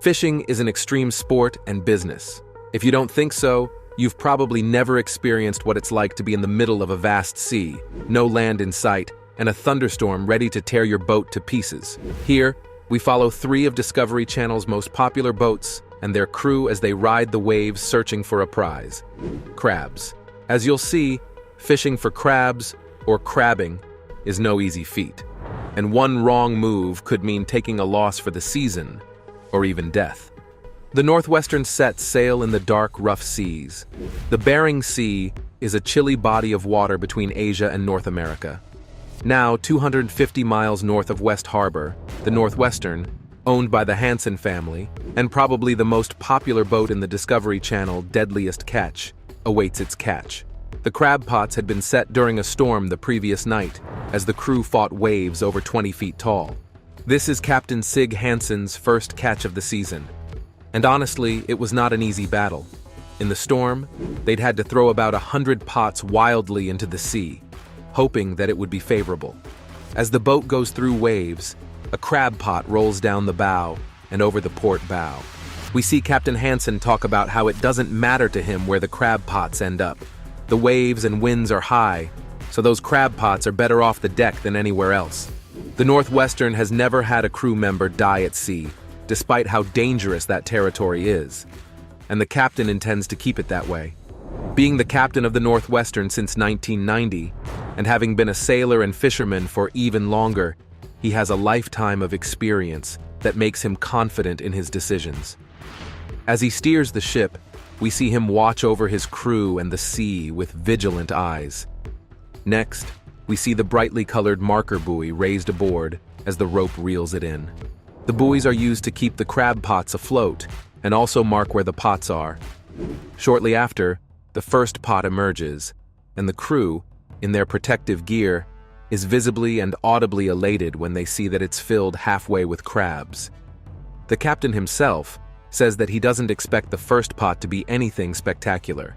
Fishing is an extreme sport and business. If you don't think so, you've probably never experienced what it's like to be in the middle of a vast sea, no land in sight, and a thunderstorm ready to tear your boat to pieces. Here, we follow 3 of Discovery Channel's most popular boats and their crew as they ride the waves searching for a prize: crabs. As you'll see, fishing for crabs, or crabbing, is no easy feat, and one wrong move could mean taking a loss for the season, or even death. The Northwestern sets sail in the dark, rough seas. The Bering Sea is a chilly body of water between Asia and North America. Now 250 miles north of West Harbor, the Northwestern, owned by the Hansen family, and probably the most popular boat in the Discovery Channel, Deadliest Catch, awaits its catch. The crab pots had been set during a storm the previous night, as the crew fought waves over 20 feet tall. This is Captain Sig Hansen's first catch of the season. And honestly, it was not an easy battle. In the storm, they'd had to throw about 100 pots wildly into the sea, hoping that it would be favorable. As the boat goes through waves, a crab pot rolls down the bow and over the port bow. We see Captain Hansen talk about how it doesn't matter to him where the crab pots end up. The waves and winds are high, so those crab pots are better off the deck than anywhere else. The Northwestern has never had a crew member die at sea, despite how dangerous that territory is, and the captain intends to keep it that way. Being the captain of the Northwestern since 1990, and having been a sailor and fisherman for even longer, he has a lifetime of experience that makes him confident in his decisions. As he steers the ship, we see him watch over his crew and the sea with vigilant eyes. Next, we see the brightly colored marker buoy raised aboard as the rope reels it in. The buoys are used to keep the crab pots afloat and also mark where the pots are. Shortly after, the first pot emerges, and the crew, in their protective gear, is visibly and audibly elated when they see that it's filled halfway with crabs. The captain himself says that he doesn't expect the first pot to be anything spectacular.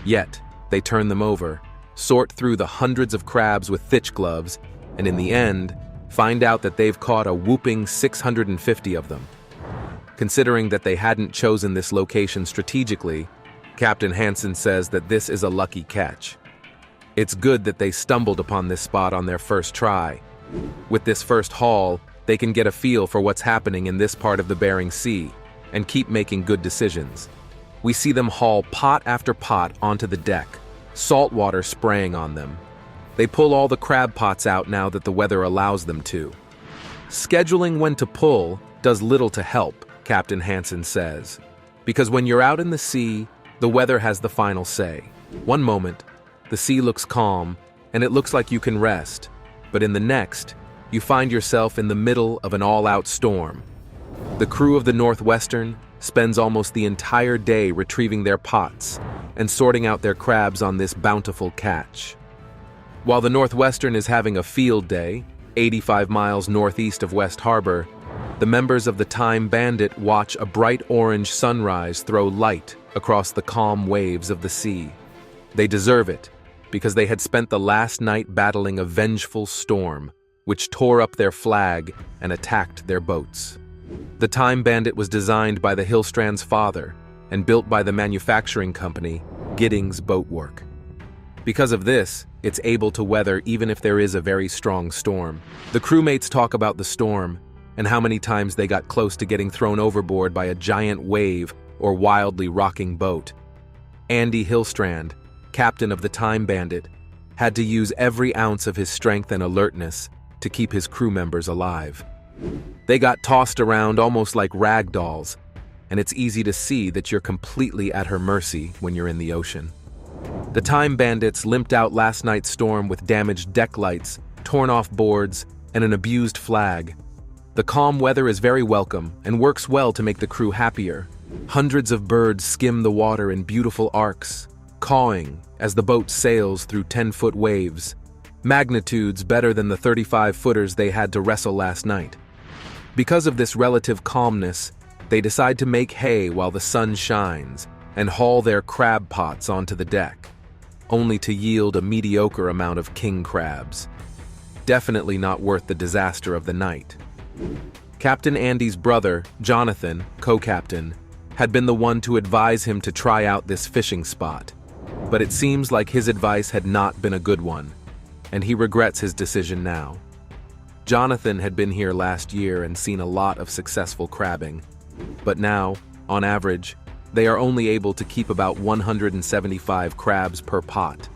Yet, they turn them over, sort through the hundreds of crabs with thick gloves, and in the end, find out that they've caught a whopping 650 of them. Considering that they hadn't chosen this location strategically, Captain Hansen says that this is a lucky catch. It's good that they stumbled upon this spot on their first try. With this first haul, they can get a feel for what's happening in this part of the Bering Sea and keep making good decisions. We see them haul pot after pot onto the deck, salt water spraying on them. They pull all the crab pots out now that the weather allows them to. Scheduling when to pull does little to help, Captain Hansen says, because when you're out in the sea, the weather has the final say. One moment, the sea looks calm, and it looks like you can rest, but in the next, you find yourself in the middle of an all-out storm. The crew of the Northwestern spends almost the entire day retrieving their pots and sorting out their crabs on this bountiful catch. While the Northwestern is having a field day, 85 miles northeast of West Harbor, the members of the Time Bandit watch a bright orange sunrise throw light across the calm waves of the sea. They deserve it, because they had spent the last night battling a vengeful storm, which tore up their flag and attacked their boats. The Time Bandit was designed by the Hillstrand's father and built by the manufacturing company, Giddings Boatwork. Because of this, it's able to weather even if there is a very strong storm. The crewmates talk about the storm and how many times they got close to getting thrown overboard by a giant wave or wildly rocking boat. Andy Hillstrand, captain of the Time Bandit, had to use every ounce of his strength and alertness to keep his crew members alive. They got tossed around almost like rag dolls, and it's easy to see that you're completely at her mercy when you're in the ocean. The Time Bandits limped out last night's storm with damaged deck lights, torn off boards, and an abused flag. The calm weather is very welcome and works well to make the crew happier. Hundreds of birds skim the water in beautiful arcs, cawing as the boat sails through 10-foot waves, magnitudes better than the 35-footers they had to wrestle last night. Because of this relative calmness, they decide to make hay while the sun shines and haul their crab pots onto the deck, only to yield a mediocre amount of king crabs. Definitely not worth the disaster of the night. Captain Andy's brother, Jonathan, co-captain, had been the one to advise him to try out this fishing spot. But it seems like his advice had not been a good one, and he regrets his decision now. Jonathan had been here last year and seen a lot of successful crabbing, but now, on average, they are only able to keep about 175 crabs per pot.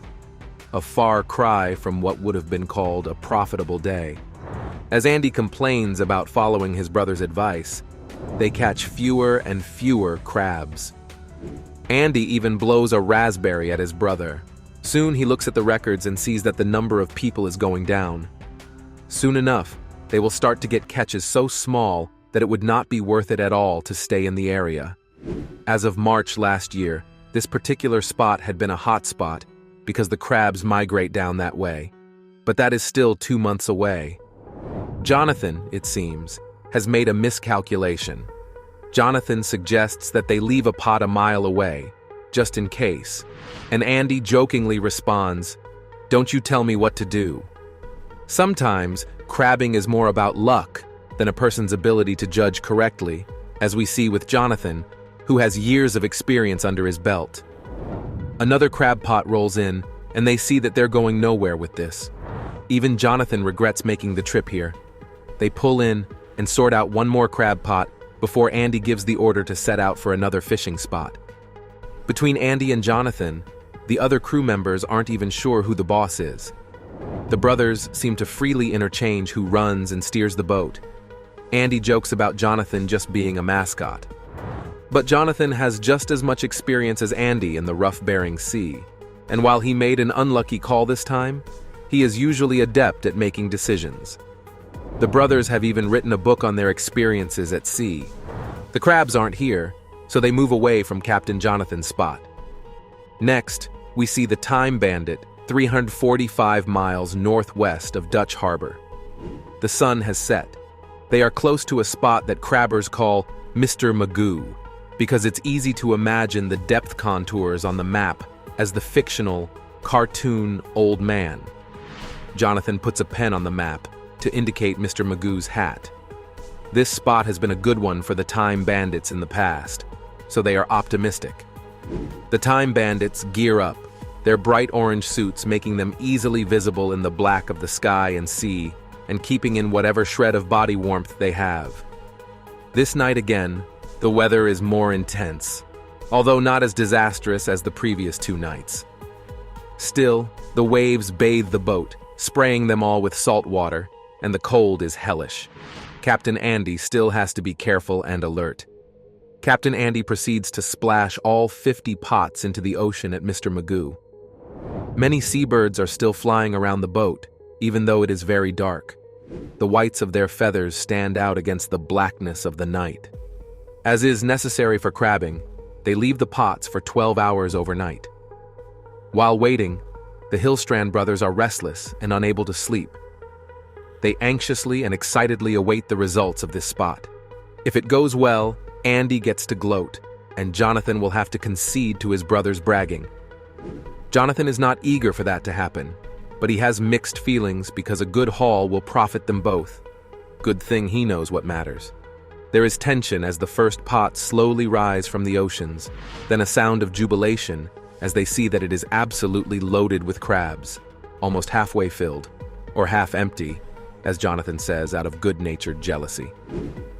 A far cry from what would have been called a profitable day. As Andy complains about following his brother's advice, they catch fewer and fewer crabs. Andy even blows a raspberry at his brother. Soon he looks at the records and sees that the number of people is going down. Soon enough, they will start to get catches so small that it would not be worth it at all to stay in the area. As of March last year, this particular spot had been a hot spot because the crabs migrate down that way. But that is still 2 months away. Jonathan, it seems, has made a miscalculation. Jonathan suggests that they leave a pot a mile away, just in case, and Andy jokingly responds, "Don't you tell me what to do." Sometimes, crabbing is more about luck than a person's ability to judge correctly, as we see with Jonathan, who has years of experience under his belt. Another crab pot rolls in, and they see that they're going nowhere with this. Even Jonathan regrets making the trip here. They pull in and sort out one more crab pot before Andy gives the order to set out for another fishing spot. Between Andy and Jonathan, the other crew members aren't even sure who the boss is. The brothers seem to freely interchange who runs and steers the boat. Andy jokes about Jonathan just being a mascot. But Jonathan has just as much experience as Andy in the rough Bering Sea, and while he made an unlucky call this time, he is usually adept at making decisions. The brothers have even written a book on their experiences at sea. The crabs aren't here, so they move away from Captain Jonathan's spot. Next, we see the Time Bandit, 345 miles northwest of Dutch Harbor. The sun has set. They are close to a spot that crabbers call Mr. Magoo, because it's easy to imagine the depth contours on the map as the fictional, cartoon old man. Jonathan puts a pen on the map to indicate Mr. Magoo's hat. This spot has been a good one for the Time Bandits in the past, so they are optimistic. The Time Bandits gear up, their bright orange suits making them easily visible in the black of the sky and sea, and keeping in whatever shred of body warmth they have. This night again, the weather is more intense, although not as disastrous as the previous 2 nights. Still, the waves bathe the boat, spraying them all with salt water, and the cold is hellish. Captain Andy still has to be careful and alert. Captain Andy proceeds to splash all 50 pots into the ocean at Mr. Magoo. Many seabirds are still flying around the boat, even though it is very dark. The whites of their feathers stand out against the blackness of the night. As is necessary for crabbing, they leave the pots for 12 hours overnight. While waiting, the Hillstrand brothers are restless and unable to sleep. They anxiously and excitedly await the results of this spot. If it goes well, Andy gets to gloat, and Jonathan will have to concede to his brother's bragging. Jonathan is not eager for that to happen, but he has mixed feelings because a good haul will profit them both. Good thing he knows what matters. There is tension as the first pots slowly rise from the oceans, then a sound of jubilation as they see that it is absolutely loaded with crabs, almost halfway filled, or half empty, as Jonathan says out of good-natured jealousy.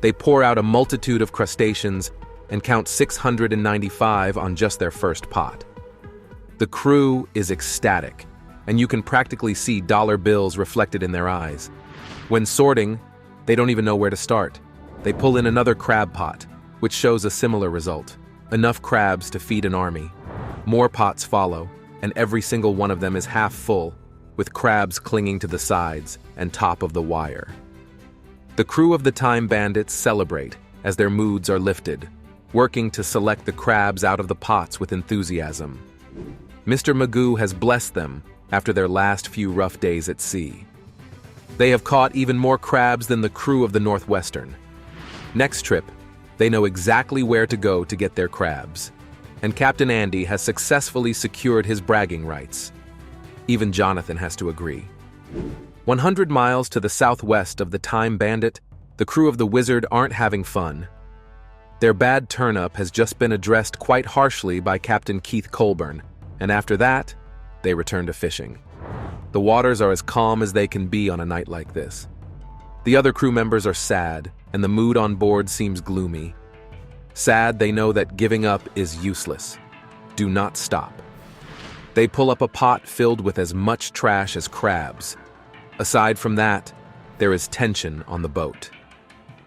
They pour out a multitude of crustaceans and count 695 on just their first pot. The crew is ecstatic, and you can practically see dollar bills reflected in their eyes. When sorting, they don't even know where to start. They pull in another crab pot, which shows a similar result. Enough crabs to feed an army. More pots follow, and every single one of them is half full, with crabs clinging to the sides and top of the wire. The crew of the Time Bandits celebrate as their moods are lifted, working to select the crabs out of the pots with enthusiasm. Mr. Magoo has blessed them after their last few rough days at sea. They have caught even more crabs than the crew of the Northwestern. Next trip, they know exactly where to go to get their crabs, and Captain Andy has successfully secured his bragging rights. Even Jonathan has to agree. 100 miles to the southwest of the Time Bandit, the crew of the Wizard aren't having fun. Their bad turn-up has just been addressed quite harshly by Captain Keith Colburn, and after that, they return to fishing. The waters are as calm as they can be on a night like this. The other crew members are sad, and the mood on board seems gloomy. Sad, they know that giving up is useless. Do not stop. They pull up a pot filled with as much trash as crabs. Aside from that, there is tension on the boat.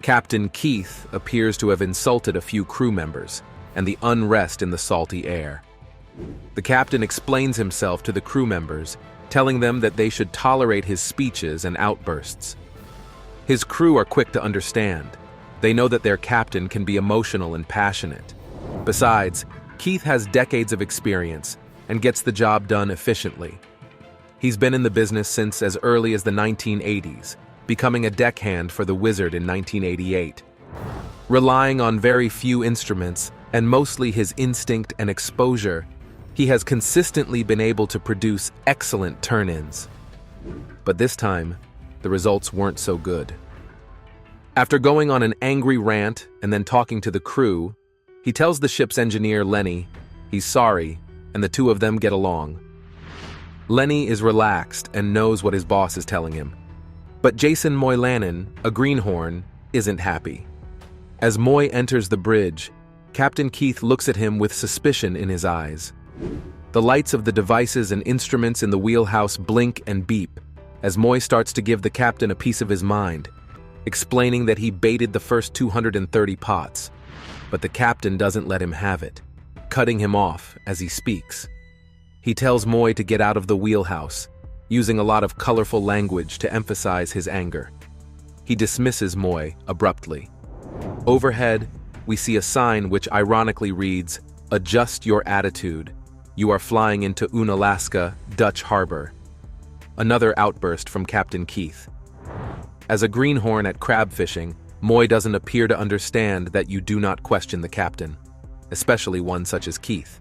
Captain Keith appears to have insulted a few crew members, and the unrest in the salty air. The captain explains himself to the crew members, telling them that they should tolerate his speeches and outbursts. His crew are quick to understand. They know that their captain can be emotional and passionate. Besides, Keith has decades of experience and gets the job done efficiently. He's been in the business since as early as the 1980s, becoming a deckhand for the Wizard in 1988. Relying on very few instruments and mostly his instinct and exposure, he has consistently been able to produce excellent turn-ins. But this time, the results weren't so good. After going on an angry rant and then talking to the crew, he tells the ship's engineer, Lenny, he's sorry, and the two of them get along. Lenny is relaxed and knows what his boss is telling him. But Jason Moylanen, a greenhorn, isn't happy. As Moy enters the bridge, Captain Keith looks at him with suspicion in his eyes. The lights of the devices and instruments in the wheelhouse blink and beep as Moy starts to give the captain a piece of his mind, explaining that he baited the first 230 pots. But the captain doesn't let him have it, cutting him off as he speaks. He tells Moy to get out of the wheelhouse, using a lot of colorful language to emphasize his anger. He dismisses Moy abruptly. Overhead, we see a sign which ironically reads, "Adjust your attitude. You are flying into Unalaska, Dutch Harbor." Another outburst from Captain Keith. As a greenhorn at crab fishing, Moy doesn't appear to understand that you do not question the captain, especially one such as Keith.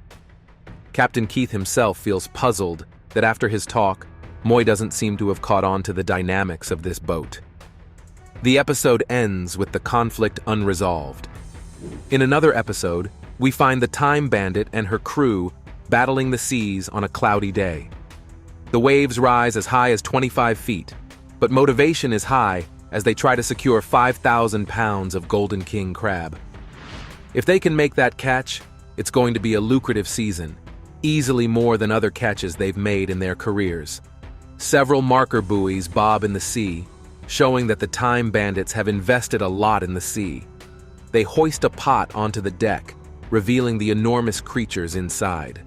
Captain Keith himself feels puzzled that after his talk, Moy doesn't seem to have caught on to the dynamics of this boat. The episode ends with the conflict unresolved. In another episode, we find the Time Bandit and her crew battling the seas on a cloudy day. The waves rise as high as 25 feet, but motivation is high as they try to secure 5,000 pounds of Golden King crab. If they can make that catch, it's going to be a lucrative season, easily more than other catches they've made in their careers. Several marker buoys bob in the sea, showing that the Time Bandits have invested a lot in the sea. They hoist a pot onto the deck, revealing the enormous creatures inside.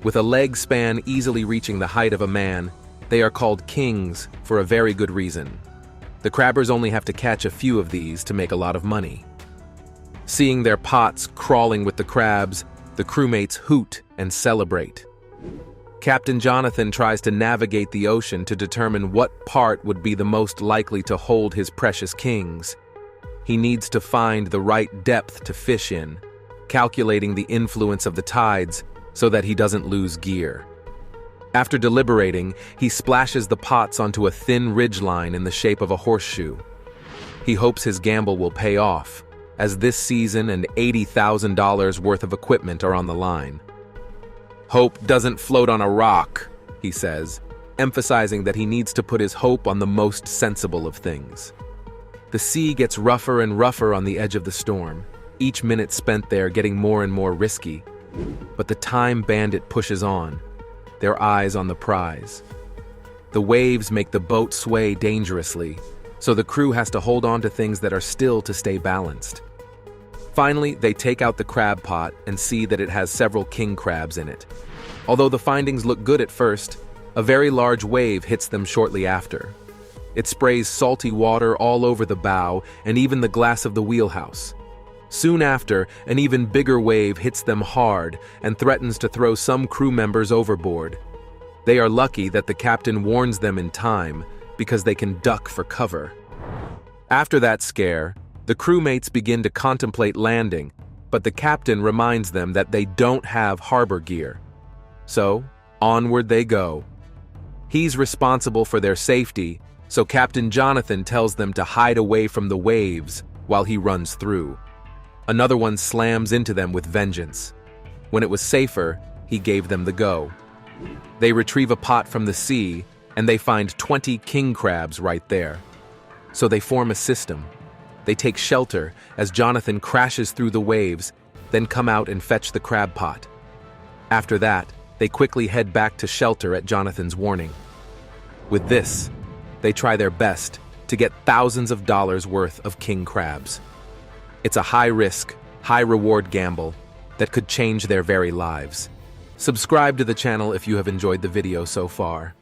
With a leg span easily reaching the height of a man, they are called kings for a very good reason. The crabbers only have to catch a few of these to make a lot of money. Seeing their pots crawling with the crabs, the crewmates hoot and celebrate. Captain Jonathan tries to navigate the ocean to determine what part would be the most likely to hold his precious kings. He needs to find the right depth to fish in, calculating the influence of the tides so that he doesn't lose gear. After deliberating, he splashes the pots onto a thin ridgeline in the shape of a horseshoe. He hopes his gamble will pay off, as this season and $80,000 worth of equipment are on the line. "Hope doesn't float on a rock," he says, emphasizing that he needs to put his hope on the most sensible of things. The sea gets rougher and rougher on the edge of the storm, each minute spent there getting more and more risky. But the Time Bandit pushes on, their eyes on the prize. The waves make the boat sway dangerously, so the crew has to hold on to things that are still to stay balanced. Finally, they take out the crab pot and see that it has several king crabs in it. Although the findings look good at first, a very large wave hits them shortly after. It sprays salty water all over the bow and even the glass of the wheelhouse. Soon after, an even bigger wave hits them hard and threatens to throw some crew members overboard. They are lucky that the captain warns them in time because they can duck for cover. After that scare, the crewmates begin to contemplate landing, but the captain reminds them that they don't have harbor gear. So, onward they go. He's responsible for their safety, So Captain Jonathan tells them to hide away from the waves while he runs through. Another one slams into them with vengeance. When it was safer, he gave them the go. They retrieve a pot from the sea, and they find 20 king crabs right there. So they form a system. They take shelter as Jonathan crashes through the waves, then come out and fetch the crab pot. After that, they quickly head back to shelter at Jonathan's warning. With this, they try their best to get thousands of dollars worth of king crabs. It's a high-risk, high-reward gamble that could change their very lives. Subscribe to the channel if you have enjoyed the video so far.